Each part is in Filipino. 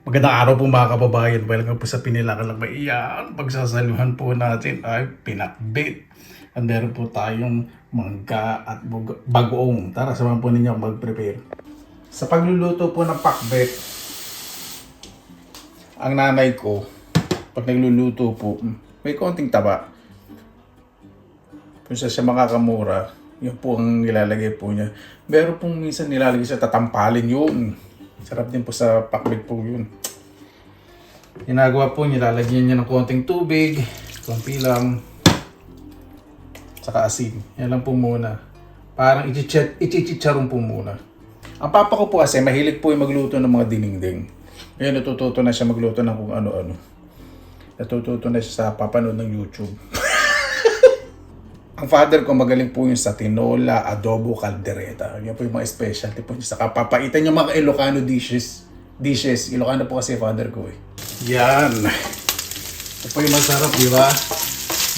Magandang araw po mga kababayan. Welcome po sa Pinilakan Lang Maiyan. Pagsasaluhan po natin ay pinakbit. At meron po tayong mangga at bagoong. Tara, samahan po ninyo mag-prepare. Sa pagluluto po ng pakbet, ang nanay ko, pag nagluluto po, may konting taba. Kung siya makakamura, yun po ang nilalagay po niya. Meron pong minsan nilalagay sa tatampalin yun. Sarap din po sa pakbet po yun. Ginagawa po, nilalagyan niya ng konting tubig, konti lang, saka asin. Yan lang po muna. Parang ichichicharong po muna. Ang papa ko po kasi, mahilig po yung magluto ng mga dinengdeng. Ngayon natututo na siya magluto ng kung ano-ano. Natututo na siya sa papanood ng YouTube. Ang father ko magaling po yung sa tinola, adobo, caldereta. Yan po yung mga specialty po niya. Saka papaitan yung mga Ilocano dishes. Ilocano po kasi father ko eh. Yan. Ito po yung masarap, di ba?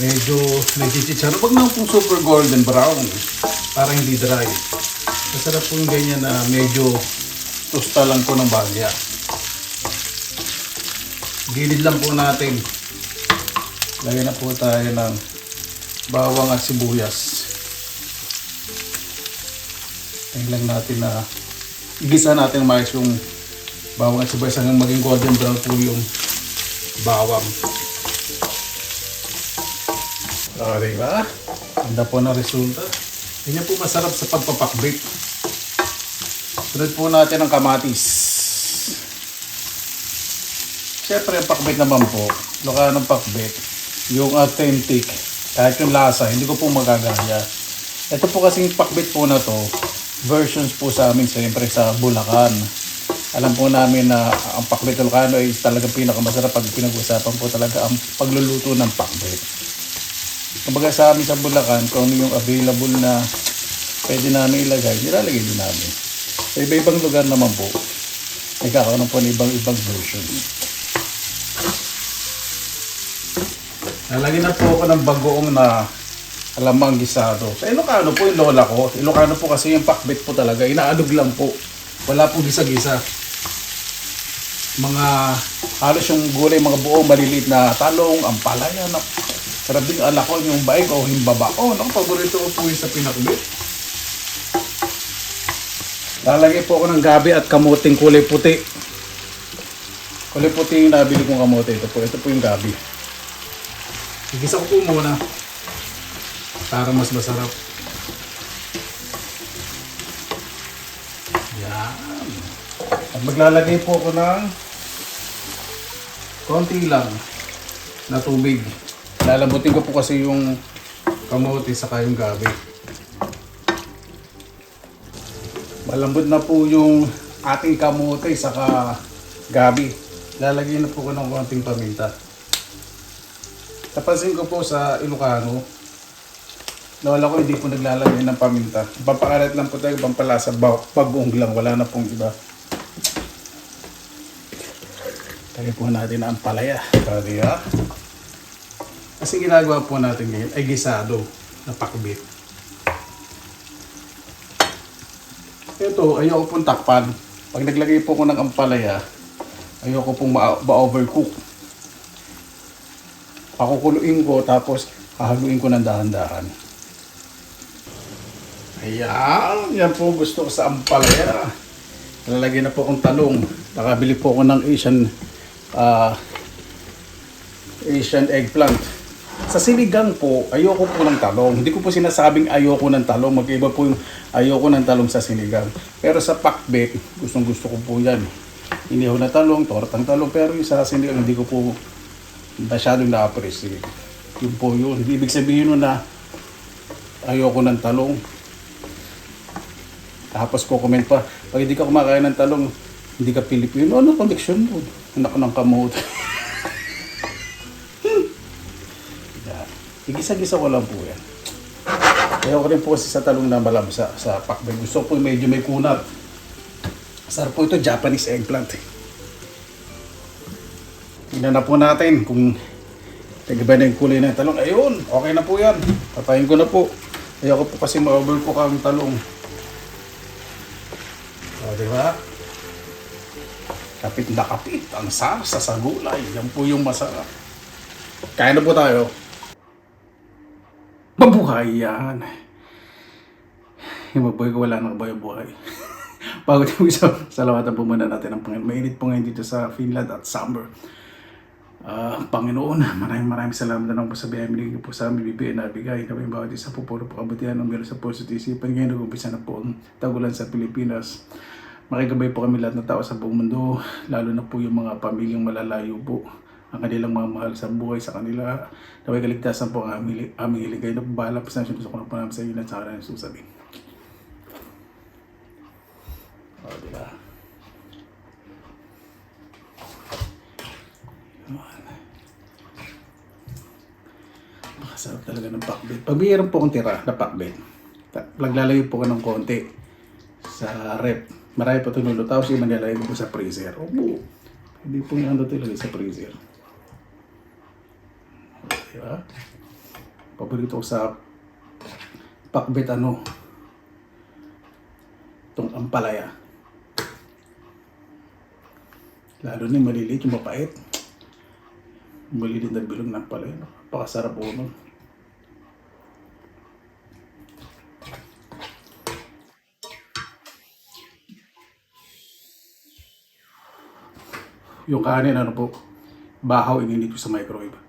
Medyo nagchichitsaro. Huwag naman pong super golden brown. Para hindi dry. Masarap po yung ganyan na medyo tosta lang po ng bagya. Gilid lang po natin. Lagyan na po tayo ng bawang at sibuyas. Tingnan lang natin na igisa natin mais yung bawang at sibuyas hanggang maging golden brown po yung bawang. O, diba? Ganda po na resulta. Ganyan po masarap sa pagpapakbit. Sunod po natin ang kamatis. Siyempre ang pakbit naman po, Ilocanong pakbit, yung authentic, kahit yung lasa, hindi ko po magagaya. Ito po kasing pakbit po na to, versions po sa amin siyempre sa Bulacan. Alam po namin na ang pakbit Ilocano ay talagang pinakamasarap pag pinag-usapan po talaga ang pagluluto ng pakbit. Kumbaga sa amin sa Bulacan, kung ano yung available na pwede namin ilagay, nilalagay din namin. Sa iba-ibang lugar naman po, nagkakaroon po ng ibang versions. Nalagyan na po ako ng bagoong na alamang gisado. Sa Ilocano po yung lola ko. Ilocano po kasi yung pakbit po talaga. Inaadog lang po. Wala po gisa-gisa. Mga halos yung gulay, mga buong maliliit na talong, ampalaya. Sarap din alakon yung baik o himbaba. Oh, naku, paborito ko po yung sa pinakbit. Lalagay po ako ng gabi at kamuting kulay puti. Kulay puti yung nabili kong kamote. Ito po yung gabi. Igisa ko po muna para mas masarap. Yan. At maglalagay po ako ng konti lang na tubig. Lalabutin ko po kasi yung kamote saka yung gabi. Malambot na po yung ating kamote saka gabi. Lalagyan na po ko ng konting paminta. Napansin ko po sa Ilocano, lola ko hindi po naglalagay ng paminta. Pampakalat lang po tayo, pampalasa, bagoong lang, wala na pong iba. Lagay po natin ang palaya. Diba? Kasi ginagawa po natin ngayon ay gisado na pakbit. Ito, ayoko pong takpan. Pag naglagay po ko ng ampalaya, ayoko pong ma-overcook. Pakukuluin ko tapos hahaluin ko ng dahan-dahan. Ayan, yan po gusto ko sa ampalaya. Lalagyan na po akong talong. Nakabili po ako ng Asian eggplant. Sa sinigang po, ayoko po ng talong. Hindi ko po sinasabing ayoko ng talong. Mag-iba po yung ayoko ng talong sa sinigang. Pero sa pakbet, gustong gusto ko po yan. Inihaw na talong, tortang talong. Pero yung sa sinigang, hindi ko po masyadong na-appreciate. Yun po yun. Ibig sabihin nun na ayoko ng talong. Tapos ko comment pa, pag hindi ka kumakain ng talong, hindi ka Pilipino. Ano connection mo? Anak ng kamote. Igisa-gisa ko lang po yan. Ayoko rin po kasi sa talong na malamsa sa pakbet. Gusto po medyo may kunat. Sarap po ito, Japanese eggplant. Tingnan na po natin kung nag-iba na yung kulay ng talong. Ayun, okay na po yan. Patayin ko na po. Ayoko po kasi ma-overcook ang talong. O, diba? Kapit na kapit ang sarsa sa gulay. Yan po yung masarap. Kain na po tayo. Mabuhay yan. Yung mabuhay ko wala nang buhay. Bago tayo salawatan po muna natin ang Panginoon. Mainit po ngayon dito sa Finland at summer. Panginoon, maraming salamat na lang po sa biyaya binigay po sa amin, bibigay na bigay. Kami bawat isa po puro kabutihan ng meron sa puso at isipan. Ngayon nag-umpisa na po ang tagulan sa Pilipinas. Makikabay po kami lahat ng tao sa buong mundo, lalo na po yung mga pamilyang malalayo po. Ang kanilang mga mahal sa buhay sa kanila. Naway kaligtasan po ang aming iligay na bahala po sa natin. Gusto ko na po namin sa inyo at sa kanila susabi. Diba? Makasarap talaga ng pakbet. Pag mayroon po akong tira na pakbet, naglalayo po ko ng konti sa rep. Marami pa tunulo. Tapos yung manlalagay ko po sa freezer. Opo. Hindi po yung ano talaga sa freezer. Diba? Paborito ko sa pakbet itong ampalaya. Lalo na yung maliliit, yung mapait. Maliliit na bilog ng ampalaya. Napakasarap po nun. Yung kanin, bahaw, ininit ko sa microwave.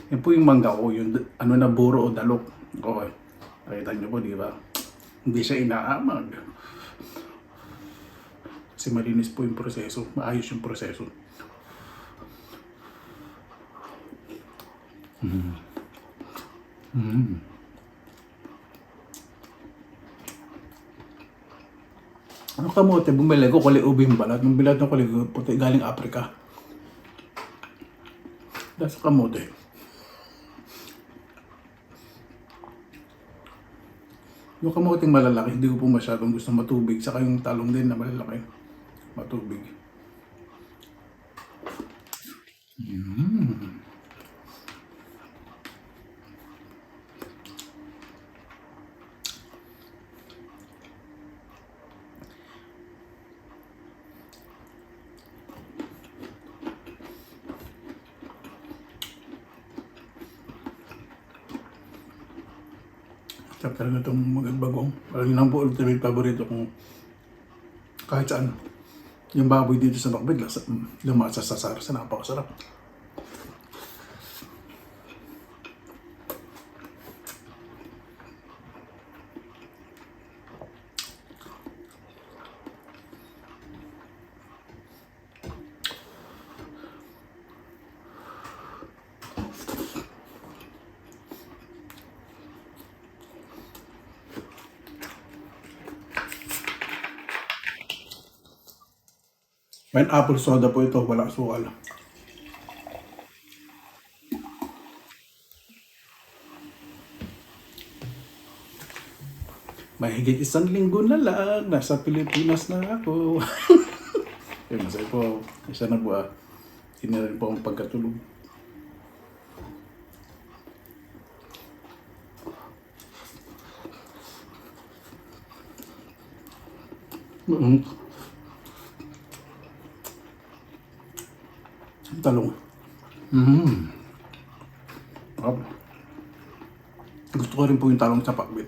Yan po yung mangga ko, yung na buro o dalok. Okay. Nakita nyo po, di ba? Hindi siya inaamag. Kasi malinis po yung proseso. Maayos yung proseso. Kamote, bumili ko kuli ubing balat. Yung balat ng kuli puti galing Africa. Dahil sa kamote. Yung kamoting malalaki, hindi ko po masyadong gusto matubig. Saka yung talong din na malalaki, matubig. Sarap talaga itong bagong. Parang yun ang po ultimate paborito kong kahit saan. Yung baboy dito sa Bakbid, lumasa sa sarsa, napakasarap. Pineapple soda po ito, walang sukal. Mahigit 1 linggo na lang, nasa Pilipinas na ako. Yung masaya po, isa na po Hindi na rin po ang pagkatulog. Talong. Gusto ko rin po yung talong sa pakbit.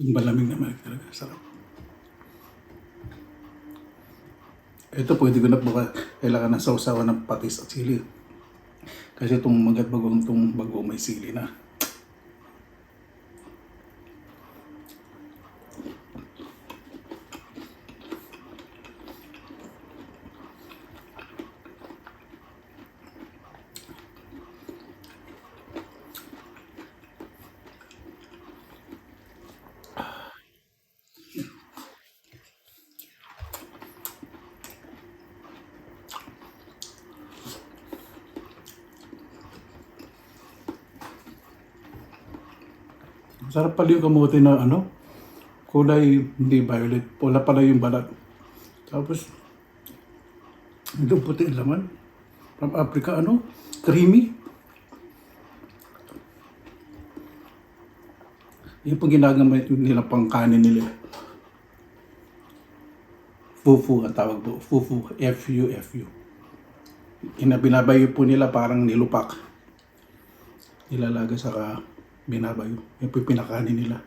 Yung malamig naman talaga, sarap. Ito pwede ko na po kailangan ng sausawan ng patis at sili. Kasi itong Manggat Bagong, itong bago may sili na. Sarap pala yung kamote na ano, kulay hindi violet. Pula pala yung balat. Tapos, hindi puti ang laman. From Africa, ano, creamy. Yung pag ginagamit nila pang kanin nila. Fufu ang tawag po. Fufu. F-U-F-U. Binabayo po nila parang nilupak. Nilalaga sa binabayo. Yung po yung pinakanin nila.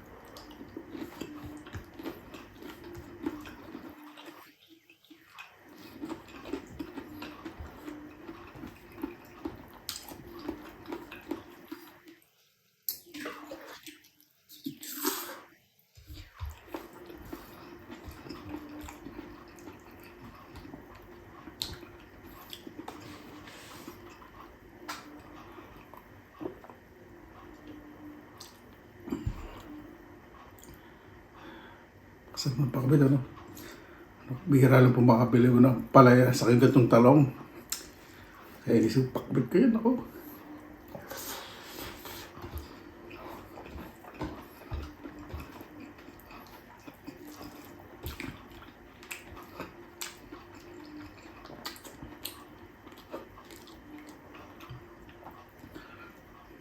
Sa mga pakabit, ano? Bihira lang po makabili ko ng palaya sa kagatong talong. Kaya inisip pakabit ko yun ako.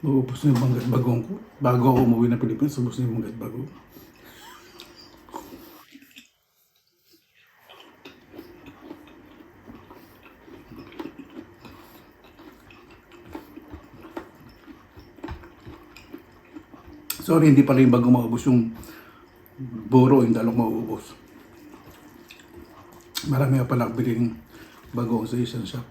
Maubos na yung Manggat Bagong ko. Bago ako umuwi na Pilipinas, ubos na yung Manggat Bagong. Sorry, hindi pala yung bagong maubos, yung buro, yung dalong maubos. Marami nga pala biling bagong sa isang shop.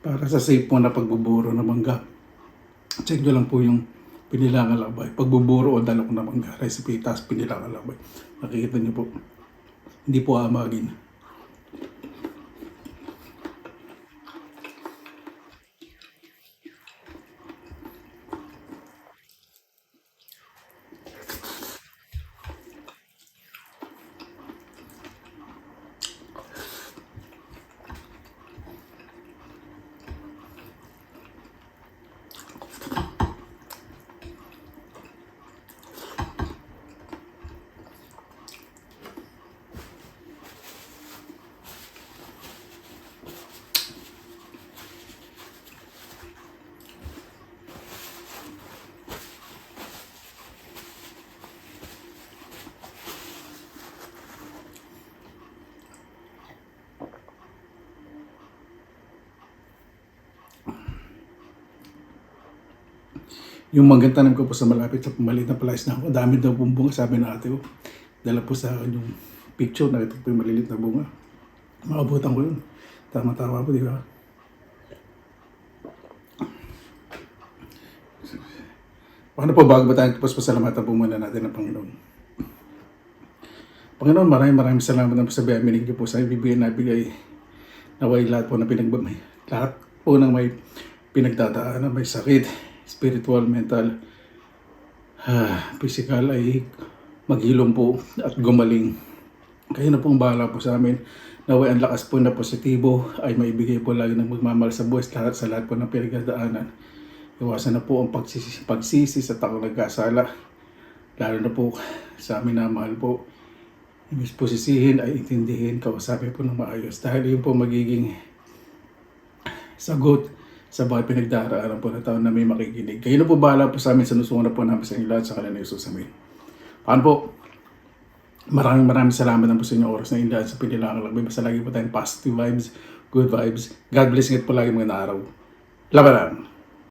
Para sa safe po na pagbuburo ng mangga, check nyo lang po yung pinilangang lakbay. Pagbuburo o dalok na mangga, recipe, tas pinilangang lakbay. Nakikita nyo po, hindi po amagin. Yung manggang tanim ko po sa malapit sa maliit na palais na ako, dami daw pong bunga, sabi ng ate ko. Dala po sa akin yung picture, nakita po yung maliliit na bunga. Makabutan ko yun. Tama-tama po, di ba? Paano po bago ba tayo tapos pasalamatan po muna natin ng Panginoon? Panginoon, maraming salamat na po sa biyaya niyo po sa ibibigay na bigay. Naway lahat po na lahat po ng may pinagdadaanan, may sakit, spiritual, mental, physical ay maghilom po at gumaling. Kayo na pong bahala po sa amin. Naway ang lakas po na positibo ay maibigay po lagi ng magmamahal sa buhay sa lahat po ng pinagdadaanan. Iwasan na po ang pagsisi sa taong nagkasala. Lalo na po sa amin na mahal po. Imbis po sisihin ay intindihin, kausapin po ng maayos. Dahil yun po magiging sagot sa bawat pinagdaraanan po na taon na may makikinig. Kayo na po bahala po sa amin, sinusungan na po namin sa inyo lahat sa kanila Yesus. Amen. Paano po? Maraming salamat na po sa inyong oras na indahan sa pinilangan lang. Basta lagi po tayong positive vibes, good vibes. God bless, ingat po lagi mga araw. Laban lang.